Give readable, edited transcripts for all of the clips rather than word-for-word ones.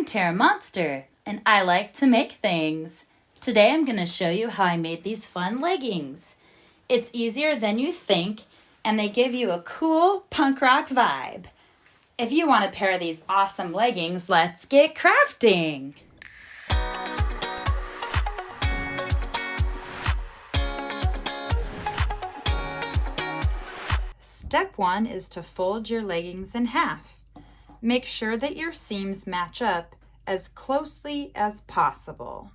I'm Tara Monster, and I like to make things. Today I'm going to show you how I made these fun leggings. It's easier than you think, and they give you a cool punk rock vibe. If you want a pair of these awesome leggings, let's get crafting! Step 1 is to fold your leggings in half. Make sure that your seams match up as closely as possible.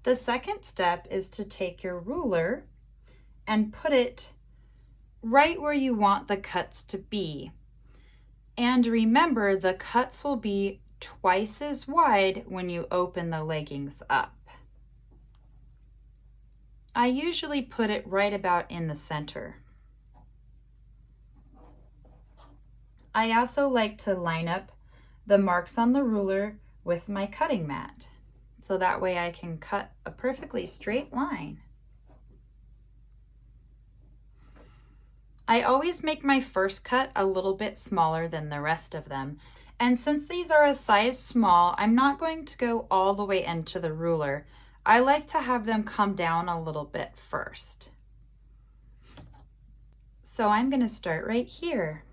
The second step is to take your ruler and put it right where you want the cuts to be. And remember, the cuts will be twice as wide when you open the leggings up. I usually put it right about in the center. I also like to line up the marks on the ruler with my cutting mat, so that way I can cut a perfectly straight line. I always make my first cut a little bit smaller than the rest of them, and since these are a size small, I'm not going to go all the way into the ruler. I like to have them come down a little bit first. So I'm going to start right here.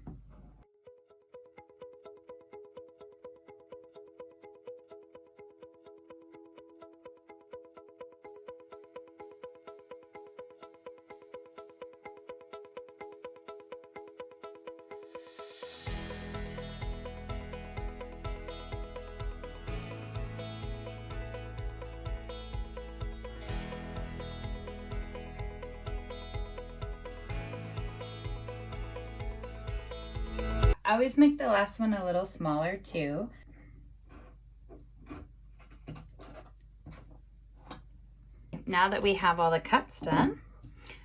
I always make the last one a little smaller too. Now that we have all the cuts done,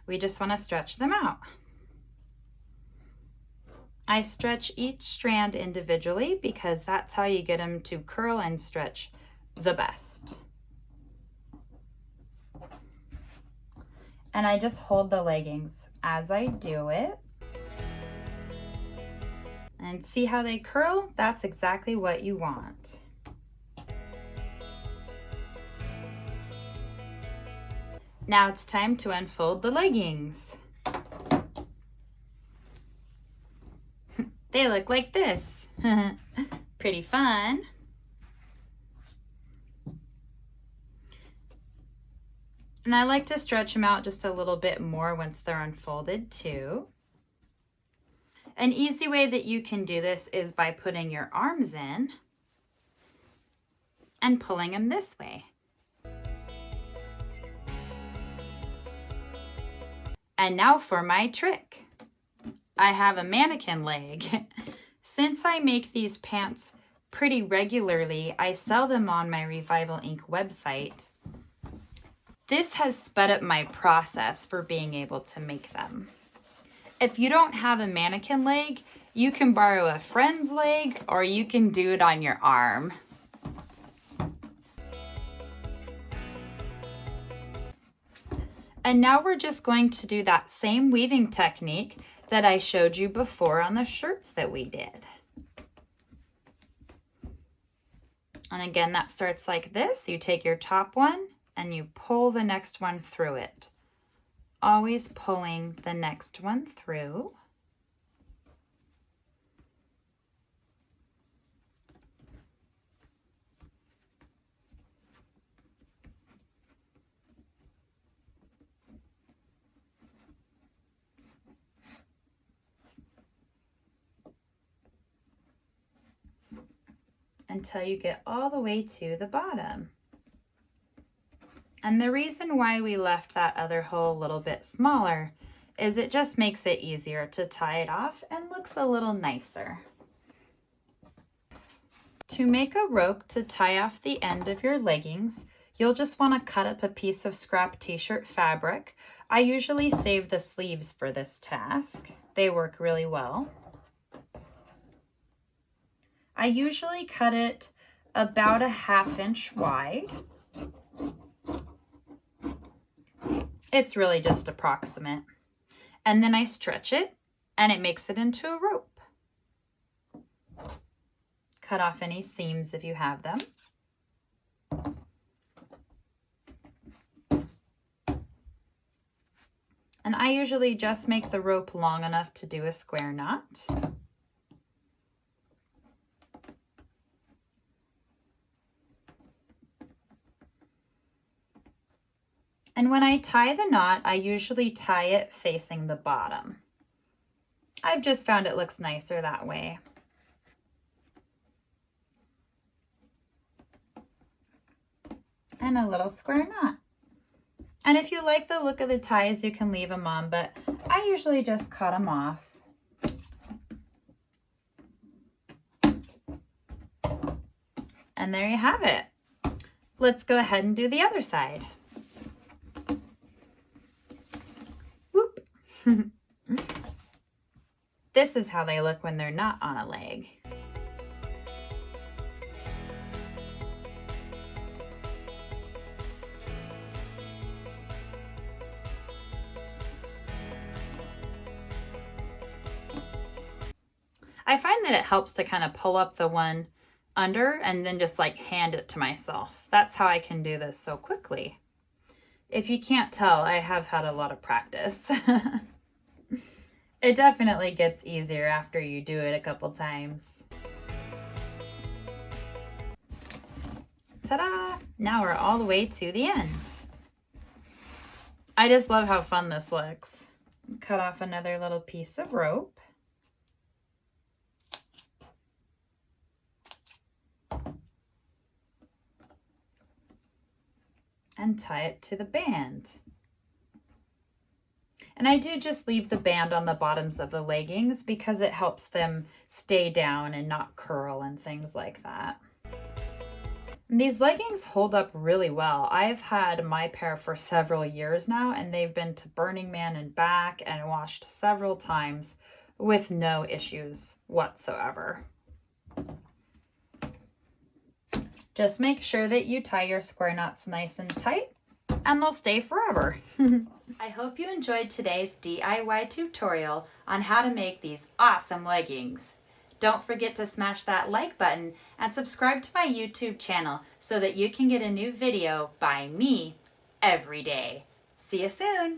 we just want to stretch them out. I stretch each strand individually because that's how you get them to curl and stretch the best. And I just hold the leggings as I do it. And see how they curl? That's exactly what you want. Now it's time to unfold the leggings. They look like this. Pretty fun. And I like to stretch them out just a little bit more once they're unfolded too. An easy way that you can do this is by putting your arms in and pulling them this way. And now for my trick. I have a mannequin leg. Since I make these pants pretty regularly, I sell them on my Revival Inc. website. This has sped up my process for being able to make them. If you don't have a mannequin leg, you can borrow a friend's leg or you can do it on your arm. And now we're just going to do that same weaving technique that I showed you before on the shirts that we did. And again, that starts like this. You take your top one and you pull the next one through it. Always pulling the next one through. Until you get all the way to the bottom. And the reason why we left that other hole a little bit smaller is it just makes it easier to tie it off and looks a little nicer. To make a rope to tie off the end of your leggings, you'll just want to cut up a piece of scrap t-shirt fabric. I usually save the sleeves for this task. They work really well. I usually cut it about a 1/2 inch wide. It's really just approximate. And then I stretch it and it makes it into a rope. cut off any seams if you have them. And I usually just make the rope long enough to do a square knot. And when I tie the knot, I usually tie it facing the bottom. I've just found it looks nicer that way. And a little square knot. And if you like the look of the ties, you can leave them on, but I usually just cut them off. And there you have it. Let's go ahead and do the other side. Whoop. This is how they look when they're not on a leg. I find that it helps to kind of pull up the one under and then just like hand it to myself. That's how I can do this so quickly. If you can't tell, I have had a lot of practice. It definitely gets easier after you do it a couple times. Ta-da! Now we're all the way to the end. I just love how fun this looks. Cut off another little piece of rope. And tie it to the band. And I do just leave the band on the bottoms of the leggings because it helps them stay down and not curl and things like that. And these leggings hold up really well. I've had my pair for several years now, and they've been to Burning Man and back and washed several times with no issues whatsoever. Just make sure that you tie your square knots nice and tight, and they'll stay forever. I hope you enjoyed today's DIY tutorial on how to make these awesome leggings. Don't forget to smash that like button and subscribe to my YouTube channel so that you can get a new video by me every day. See you soon!